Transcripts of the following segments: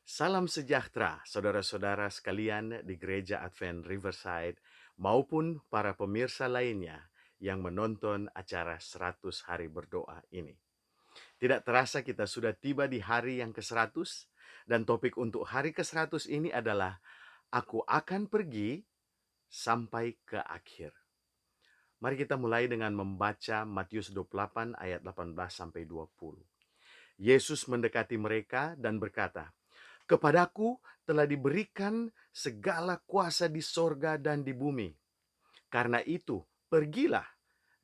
Salam sejahtera, saudara-saudara sekalian di Gereja Advent Riverside maupun para pemirsa lainnya yang menonton acara 100 hari berdoa ini. Tidak terasa kita sudah tiba di hari yang ke-100 dan topik untuk hari ke-100 ini adalah Aku akan pergi sampai ke akhir. Mari kita mulai dengan membaca Matius 28 ayat 18 sampai 20. Yesus mendekati mereka dan berkata, "Kepadaku telah diberikan segala kuasa di sorga dan di bumi. Karena itu, pergilah,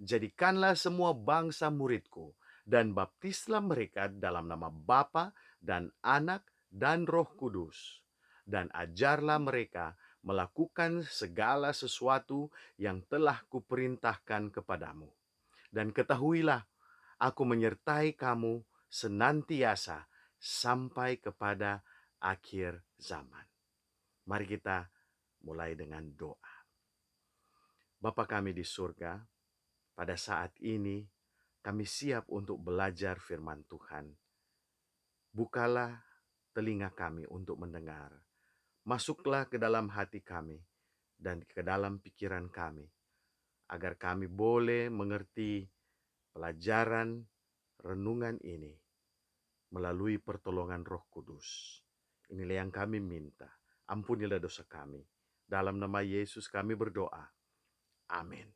jadikanlah semua bangsa muridku, dan baptislah mereka dalam nama Bapa dan Anak dan Roh Kudus. Dan ajarlah mereka melakukan segala sesuatu yang telah kuperintahkan kepadamu. Dan ketahuilah, aku menyertai kamu senantiasa sampai kepada akhir zaman." Mari kita mulai dengan doa. Bapa kami di surga, pada saat ini kami siap untuk belajar firman Tuhan. Bukalah telinga kami untuk mendengar. Masuklah ke dalam hati kami dan ke dalam pikiran kami, agar kami boleh mengerti pelajaran renungan ini melalui pertolongan Roh Kudus. Inilah yang kami minta. Ampunilah dosa kami. Dalam nama Yesus kami berdoa. Amin.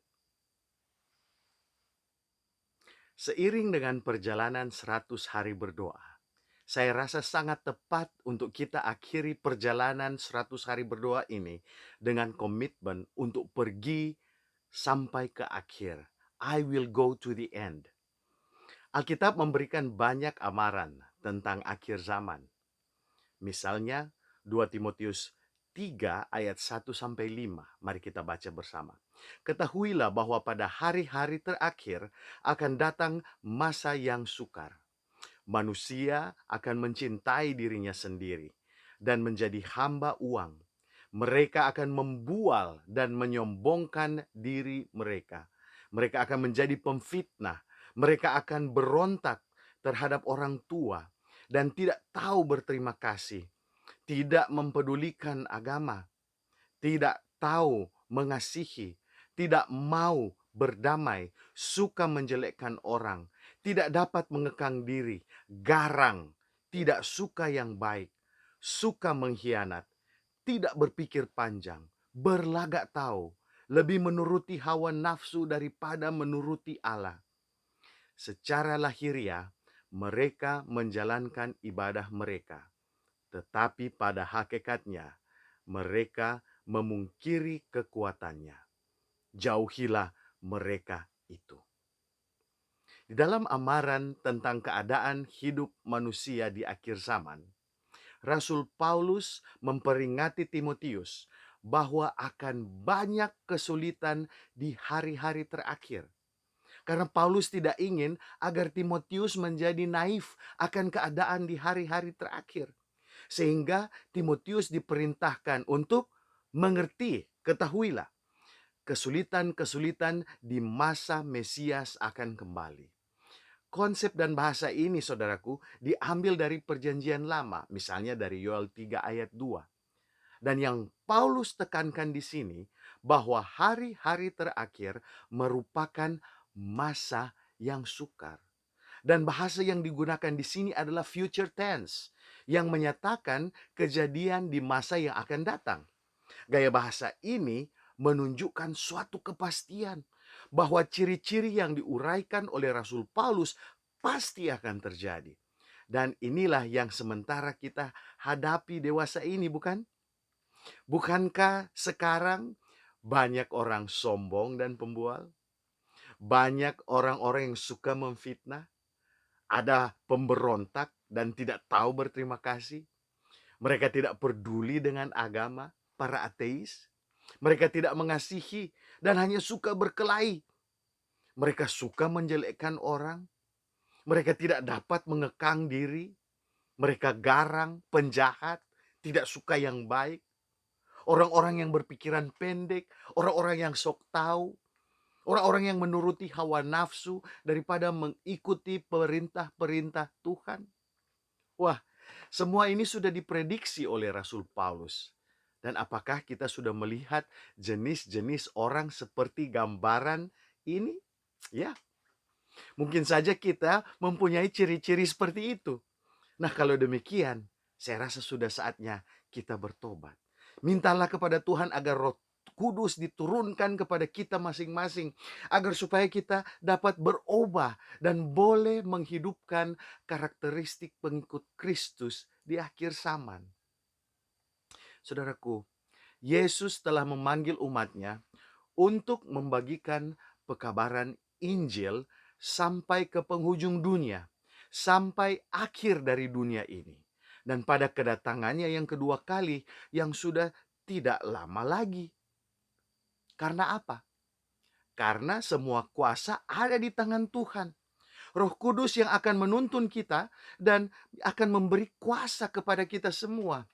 Seiring dengan perjalanan 100 hari berdoa, saya rasa sangat tepat untuk kita akhiri perjalanan 100 hari berdoa ini dengan komitmen untuk pergi sampai ke akhir. I will go to the end. Alkitab memberikan banyak amaran tentang akhir zaman. Misalnya 2 Timotius 3 ayat 1-5. Mari kita baca bersama. "Ketahuilah bahwa pada hari-hari terakhir akan datang masa yang sukar. Manusia akan mencintai dirinya sendiri dan menjadi hamba uang. Mereka akan membual dan menyombongkan diri mereka. Mereka akan menjadi pemfitnah. Mereka akan berontak terhadap orang tua dan tidak tahu berterima kasih, tidak mempedulikan agama, tidak tahu mengasihi, tidak mau berdamai, suka menjelekkan orang, tidak dapat mengekang diri, garang, tidak suka yang baik, suka mengkhianat, tidak berpikir panjang, berlagak tahu, lebih menuruti hawa nafsu daripada menuruti Allah. Secara lahiriah, mereka menjalankan ibadah mereka, tetapi pada hakikatnya mereka memungkiri kekuatannya. Jauhilah mereka itu." Di dalam amaran tentang keadaan hidup manusia di akhir zaman, Rasul Paulus memperingati Timotius bahwa akan banyak kesulitan di hari-hari terakhir. Karena Paulus tidak ingin agar Timotius menjadi naif akan keadaan di hari-hari terakhir. Sehingga Timotius diperintahkan untuk mengerti, ketahuilah, kesulitan-kesulitan di masa Mesias akan kembali. Konsep dan bahasa ini, saudaraku, diambil dari perjanjian lama, misalnya dari Yoel 3 ayat 2. Dan yang Paulus tekankan di sini, bahwa hari-hari terakhir merupakan masa yang sukar. Dan bahasa yang digunakan di sini adalah future tense, yang menyatakan kejadian di masa yang akan datang. Gaya bahasa ini menunjukkan suatu kepastian bahwa ciri-ciri yang diuraikan oleh Rasul Paulus pasti akan terjadi. Dan inilah yang sementara kita hadapi dewasa ini, bukan? Bukankah sekarang banyak orang sombong dan pembual? Banyak orang-orang yang suka memfitnah? Ada pemberontak dan tidak tahu berterima kasih? Mereka tidak peduli dengan agama, para ateis. Mereka tidak mengasihi dan hanya suka berkelahi. Mereka suka menjelekkan orang. Mereka tidak dapat mengekang diri. Mereka garang, penjahat, tidak suka yang baik. Orang-orang yang berpikiran pendek, orang-orang yang sok tahu, orang-orang yang menuruti hawa nafsu daripada mengikuti perintah-perintah Tuhan. Wah, Semua ini sudah diprediksi oleh Rasul Paulus. Dan apakah kita sudah melihat jenis-jenis orang seperti gambaran ini? Ya, mungkin saja kita mempunyai ciri-ciri seperti itu. Nah, kalau demikian, saya rasa sudah saatnya kita bertobat. Mintalah kepada Tuhan agar Roh Kudus diturunkan kepada kita masing-masing, agar supaya kita dapat berubah dan boleh menghidupkan karakteristik pengikut Kristus di akhir zaman. Saudaraku, Yesus telah memanggil umatnya untuk membagikan pekabaran Injil sampai ke penghujung dunia, sampai akhir dari dunia ini. Dan pada kedatangannya yang kedua kali, yang sudah tidak lama lagi. Karena apa? Karena semua kuasa ada di tangan Tuhan. Roh Kudus yang akan menuntun kita dan akan memberi kuasa kepada kita semua.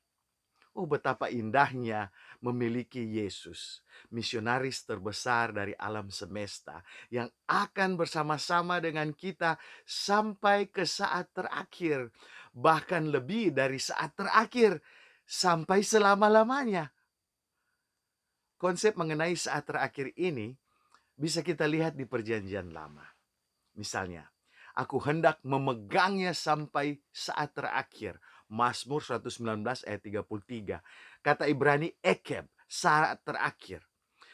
Oh, betapa indahnya memiliki Yesus, misionaris terbesar dari alam semesta, yang akan bersama-sama dengan kita sampai ke saat terakhir, bahkan lebih dari saat terakhir, sampai selama-lamanya. Konsep mengenai saat terakhir ini bisa kita lihat di Perjanjian Lama. Misalnya, aku hendak memegangnya sampai saat terakhir. Mazmur 119 ayat 33. Kata Ibrani ekeb, saat terakhir.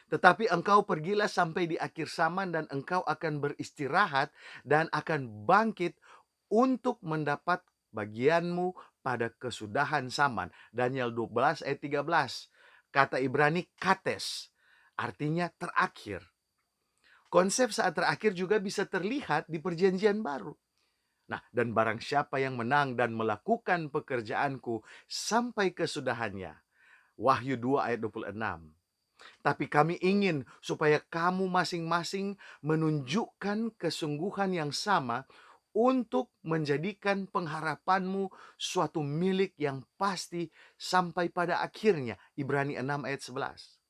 Tetapi engkau pergilah sampai di akhir zaman dan engkau akan beristirahat dan akan bangkit untuk mendapat bagianmu pada kesudahan zaman. Daniel 12 ayat 13. Kata Ibrani kates, artinya terakhir. Konsep saat terakhir juga bisa terlihat di Perjanjian Baru. Nah, dan barang siapa yang menang dan melakukan pekerjaanku sampai kesudahannya. Wahyu 2 ayat 26. Tapi kami ingin supaya kamu masing-masing menunjukkan kesungguhan yang sama untuk menjadikan pengharapanmu suatu milik yang pasti sampai pada akhirnya. Ibrani 6 ayat 11.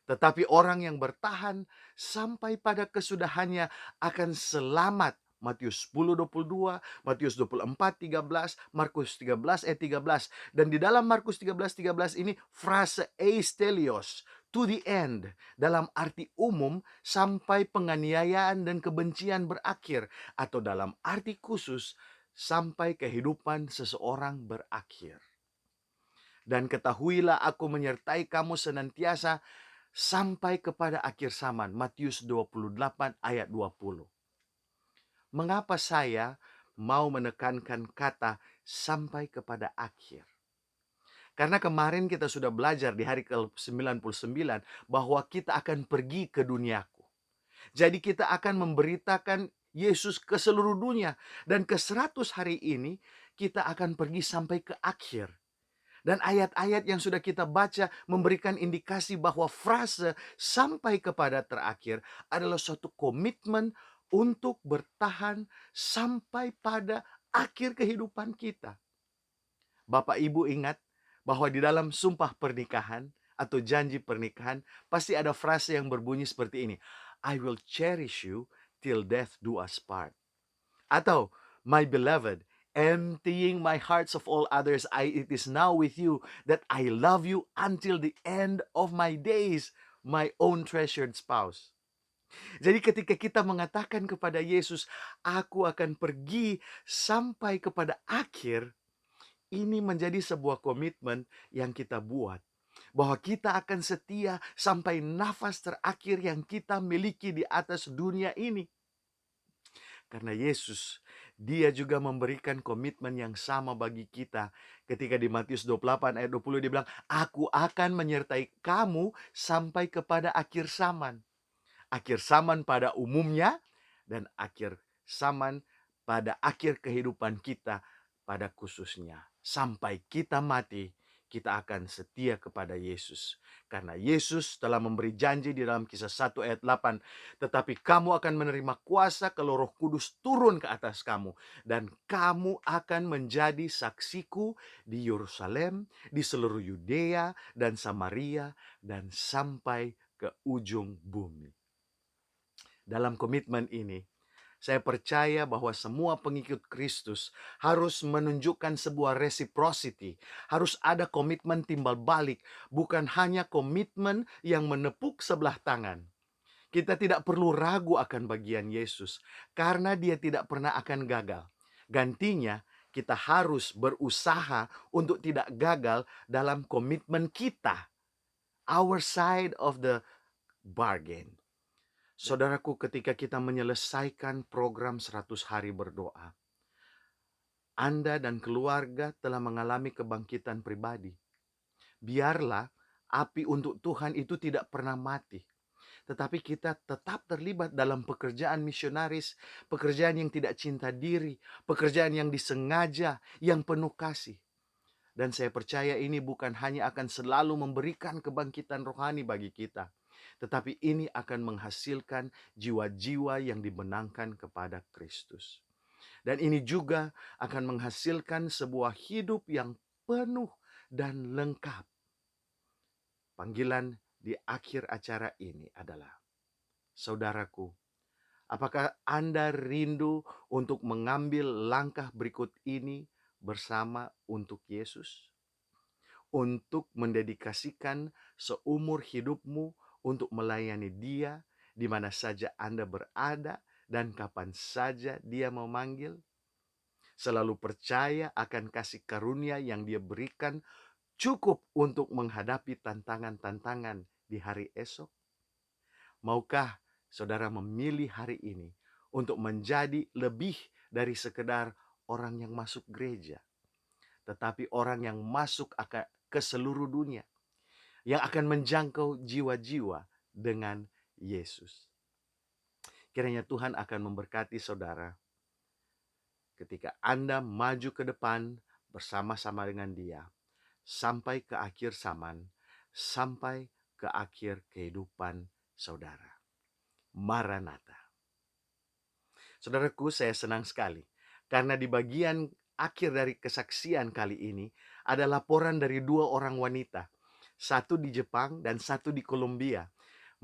Tetapi orang yang bertahan sampai pada kesudahannya akan selamat. Matius 10:22, Matius 24:13, Markus 13 ayat 13. Dan di dalam Markus 13:13 ini frase eistelios, to the end, dalam arti umum sampai penganiayaan dan kebencian berakhir, atau dalam arti khusus sampai kehidupan seseorang berakhir. Dan ketahuilah aku menyertai kamu senantiasa sampai kepada akhir zaman. Matius 28 ayat 20. Mengapa saya mau menekankan kata sampai kepada akhir? Karena kemarin kita sudah belajar di hari ke-99 bahwa kita akan pergi ke duniaku. Jadi kita akan memberitakan Yesus ke seluruh dunia. Dan ke 100 hari ini kita akan pergi sampai ke akhir. Dan ayat-ayat yang sudah kita baca memberikan indikasi bahwa frase sampai kepada terakhir adalah suatu komitmen untuk bertahan sampai pada akhir kehidupan kita. Bapak Ibu ingat bahwa di dalam sumpah pernikahan atau janji pernikahan pasti ada frase yang berbunyi seperti ini. I will cherish you till death do us part. Atau, my beloved, emptying my hearts of all others, it is now with you that I love you until the end of my days, my own treasured spouse. Jadi ketika kita mengatakan kepada Yesus, aku akan pergi sampai kepada akhir, ini menjadi sebuah komitmen yang kita buat. Bahwa kita akan setia sampai nafas terakhir yang kita miliki di atas dunia ini. Karena Yesus, dia juga memberikan komitmen yang sama bagi kita. Ketika di Matius 28 ayat 20 dia bilang, aku akan menyertai kamu sampai kepada akhir zaman. Akhir zaman pada umumnya dan akhir zaman pada akhir kehidupan kita pada khususnya. Sampai kita mati, kita akan setia kepada Yesus. Karena Yesus telah memberi janji di dalam Kisah 1 ayat 8. Tetapi kamu akan menerima kuasa kalau Roh Kudus turun ke atas kamu. Dan kamu akan menjadi saksiku di Yerusalem, di seluruh Yudea dan Samaria, dan sampai ke ujung bumi. Dalam komitmen ini, Saya percaya bahwa semua pengikut Kristus harus menunjukkan sebuah reciprocity, harus ada komitmen timbal balik, bukan hanya komitmen yang menepuk sebelah tangan. Kita tidak perlu ragu akan bagian Yesus karena dia tidak pernah akan gagal. Gantinya, kita harus berusaha untuk tidak gagal dalam komitmen kita, our side of the bargain. Saudaraku, ketika kita menyelesaikan program 100 hari berdoa, Anda dan keluarga telah mengalami kebangkitan pribadi. Biarlah api untuk Tuhan itu tidak pernah mati. Tetapi kita tetap terlibat dalam pekerjaan misionaris, pekerjaan yang tidak cinta diri, pekerjaan yang disengaja, yang penuh kasih. Dan saya percaya ini bukan hanya akan selalu memberikan kebangkitan rohani bagi kita, tetapi ini akan menghasilkan jiwa-jiwa yang dibenangkan kepada Kristus. Dan ini juga akan menghasilkan sebuah hidup yang penuh dan lengkap. Panggilan di akhir acara ini adalah, saudaraku, apakah Anda rindu untuk mengambil langkah berikut ini bersama untuk Yesus? Untuk mendedikasikan seumur hidupmu untuk melayani Dia di mana saja Anda berada dan kapan saja Dia memanggil? Selalu percaya akan kasih karunia yang Dia berikan cukup untuk menghadapi tantangan-tantangan di hari esok? Maukah saudara memilih hari ini untuk menjadi lebih dari sekedar orang yang masuk gereja, tetapi orang yang masuk ke seluruh dunia, yang akan menjangkau jiwa-jiwa dengan Yesus? Kiranya Tuhan akan memberkati saudara ketika Anda maju ke depan bersama-sama dengan Dia, sampai ke akhir zaman, sampai ke akhir kehidupan saudara. Maranatha. Saudaraku, saya senang sekali karena di bagian akhir dari kesaksian kali ini ada laporan dari 2 orang wanita, satu di Jepang dan satu di Kolombia.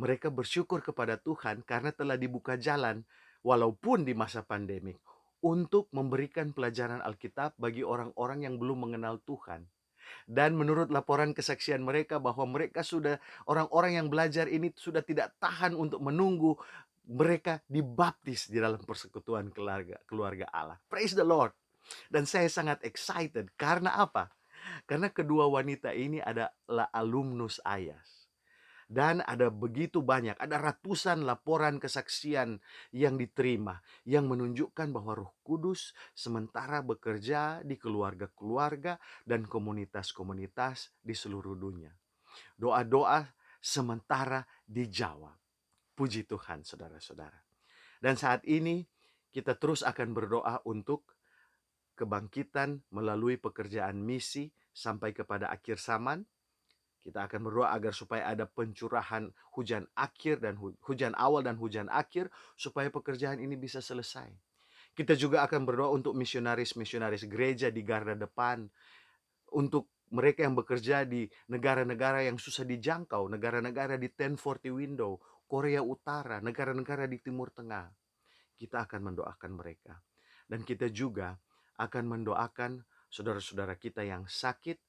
Mereka bersyukur kepada Tuhan karena telah dibuka jalan walaupun di masa pandemik untuk memberikan pelajaran Alkitab bagi orang-orang yang belum mengenal Tuhan. Dan menurut laporan kesaksian mereka bahwa mereka sudah, orang-orang yang belajar ini sudah tidak tahan untuk menunggu mereka dibaptis di dalam persekutuan keluarga Allah. Praise the Lord. Dan saya sangat excited karena apa? Karena kedua wanita ini adalah alumnus AYAS. Dan ada begitu banyak, ada ratusan laporan kesaksian yang diterima, yang menunjukkan bahwa Roh Kudus sementara bekerja di keluarga-keluarga dan komunitas-komunitas di seluruh dunia. Doa-doa sementara dijawab. Puji Tuhan, saudara-saudara. Dan saat ini kita terus akan berdoa untuk kebangkitan melalui pekerjaan misi sampai kepada akhir zaman. Kita akan berdoa agar supaya ada pencurahan hujan akhir dan hujan awal dan hujan akhir supaya pekerjaan ini bisa selesai. Kita juga akan berdoa untuk misionaris-misionaris gereja di garda depan, untuk mereka yang bekerja di negara-negara yang susah dijangkau, negara-negara di 1040 window, Korea Utara, negara-negara di Timur Tengah. Kita akan mendoakan mereka. Dan kita juga akan mendoakan saudara-saudara kita yang sakit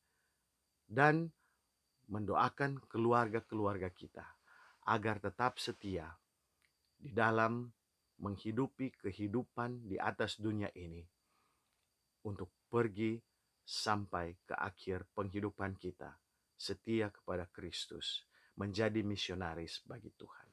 dan mendoakan keluarga-keluarga kita agar tetap setia di dalam menghidupi kehidupan di atas dunia ini untuk pergi sampai ke akhir penghidupan kita setia kepada Kristus, menjadi misionaris bagi Tuhan.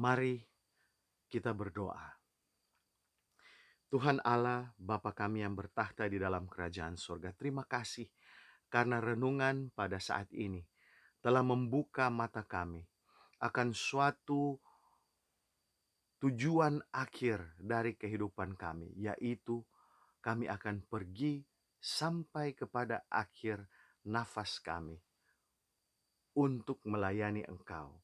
Mari kita berdoa. Tuhan Allah, Bapa kami yang bertahta di dalam kerajaan surga, terima kasih karena renungan pada saat ini telah membuka mata kami akan suatu tujuan akhir dari kehidupan kami, yaitu kami akan pergi sampai kepada akhir nafas kami untuk melayani Engkau,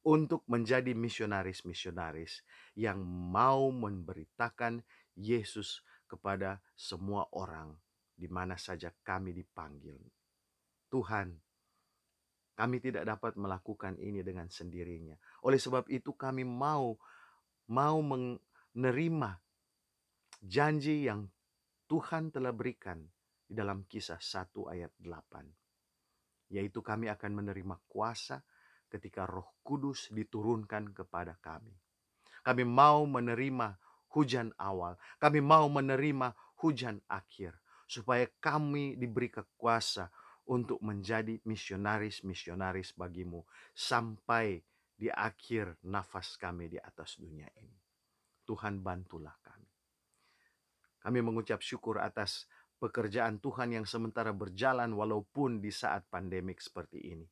untuk menjadi misionaris-misionaris yang mau memberitakan Yesus kepada semua orang di mana saja kami dipanggil. Tuhan, kami tidak dapat melakukan ini dengan sendirinya. Oleh sebab itu kami mau menerima janji yang Tuhan telah berikan di dalam Kisah 1 ayat 8. Yaitu kami akan menerima kuasa ketika Roh Kudus diturunkan kepada kami. Kami mau menerima hujan awal. Kami mau menerima hujan akhir. Supaya kami diberi kekuasa untuk menjadi misionaris-misionaris bagimu. Sampai di akhir nafas kami di atas dunia ini. Tuhan, bantulah kami. Kami mengucap syukur atas pekerjaan Tuhan yang sementara berjalan walaupun di saat pandemik seperti ini.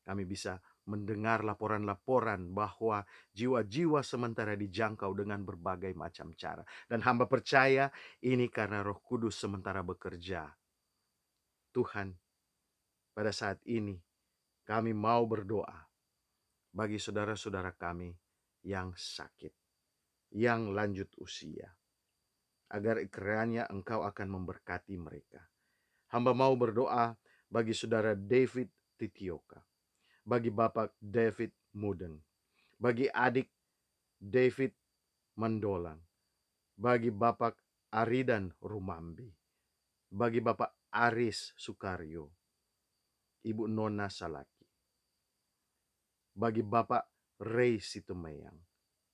Kami bisa mendengar laporan-laporan bahwa jiwa-jiwa sementara dijangkau dengan berbagai macam cara. Dan hamba percaya ini karena Roh Kudus sementara bekerja. Tuhan, pada saat ini kami mau berdoa bagi saudara-saudara kami yang sakit, yang lanjut usia, agar kiranya Engkau akan memberkati mereka. Hamba mau berdoa bagi saudara David Titioka, bagi Bapak David Muden, bagi adik David Mandolang, bagi Bapak Aridan Rumambi, bagi Bapak Aris Sukaryo, Ibu Nona Salaki, bagi Bapak Ray Situmeyang,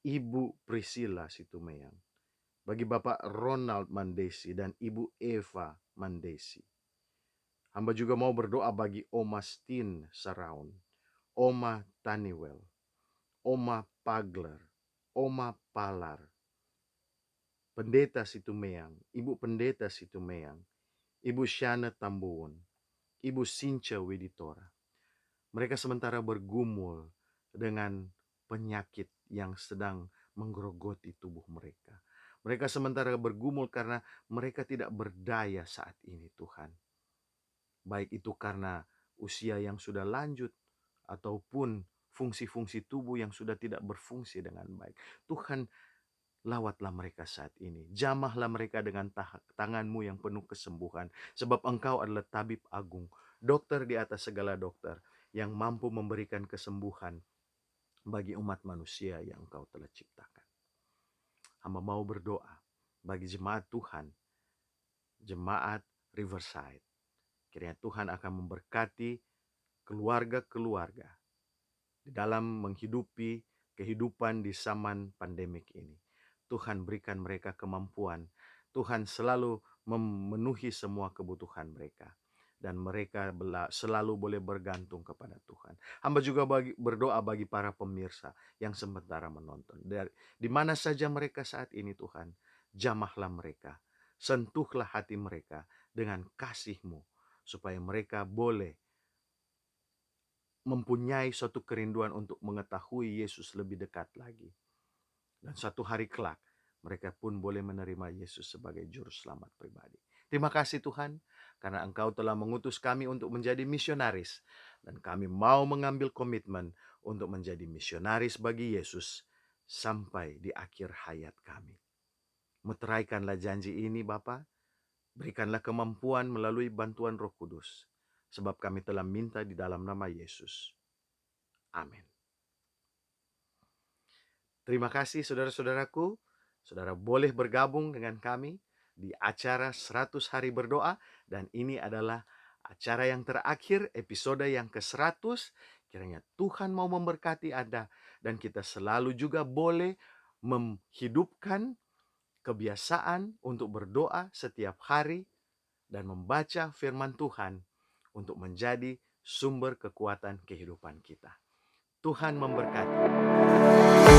Ibu Priscilla Situmeyang, bagi Bapak Ronald Mandesi dan Ibu Eva Mandesi. Hamba juga mau berdoa bagi Oma Stin Saraun, Oma Taniwel, Oma Pagler, Oma Palar, Pendeta Situmeyang, Ibu Pendeta Situmeyang, Ibu Shana Tambuon, Ibu Sincha Widitora. Mereka sementara bergumul dengan penyakit yang sedang menggerogoti tubuh mereka. Mereka sementara bergumul karena mereka tidak berdaya saat ini, Tuhan. Baik itu karena usia yang sudah lanjut ataupun fungsi-fungsi tubuh yang sudah tidak berfungsi dengan baik. Tuhan, lawatlah mereka saat ini. Jamahlah mereka dengan tangan-Mu yang penuh kesembuhan. Sebab Engkau adalah tabib agung, dokter di atas segala dokter, yang mampu memberikan kesembuhan bagi umat manusia yang Engkau telah ciptakan. Hamba mau berdoa bagi jemaat Tuhan, jemaat Riverside. Kiranya Tuhan akan memberkati keluarga-keluarga di dalam menghidupi kehidupan di zaman pandemik ini. Tuhan berikan mereka kemampuan. Tuhan selalu memenuhi semua kebutuhan mereka. Dan mereka selalu boleh bergantung kepada Tuhan. Hamba juga berdoa bagi para pemirsa yang sementara menonton. Di mana saja mereka saat ini, Tuhan, jamahlah mereka. Sentuhlah hati mereka dengan kasih-Mu, supaya mereka boleh mempunyai suatu kerinduan untuk mengetahui Yesus lebih dekat lagi. Dan suatu hari kelak, mereka pun boleh menerima Yesus sebagai juru selamat pribadi. Terima kasih Tuhan, karena Engkau telah mengutus kami untuk menjadi misionaris. Dan kami mau mengambil komitmen untuk menjadi misionaris bagi Yesus sampai di akhir hayat kami. Meteraikanlah janji ini Bapa, berikanlah kemampuan melalui bantuan Roh Kudus. Sebab kami telah minta di dalam nama Yesus. Amin. Terima kasih saudara-saudaraku. Saudara boleh bergabung dengan kami di acara 100 hari berdoa. Dan ini adalah acara yang terakhir, episode yang ke-100. Kiranya Tuhan mau memberkati Anda. Dan kita selalu juga boleh menghidupkan kebiasaan untuk berdoa setiap hari dan membaca firman Tuhan untuk menjadi sumber kekuatan kehidupan kita. Tuhan memberkati.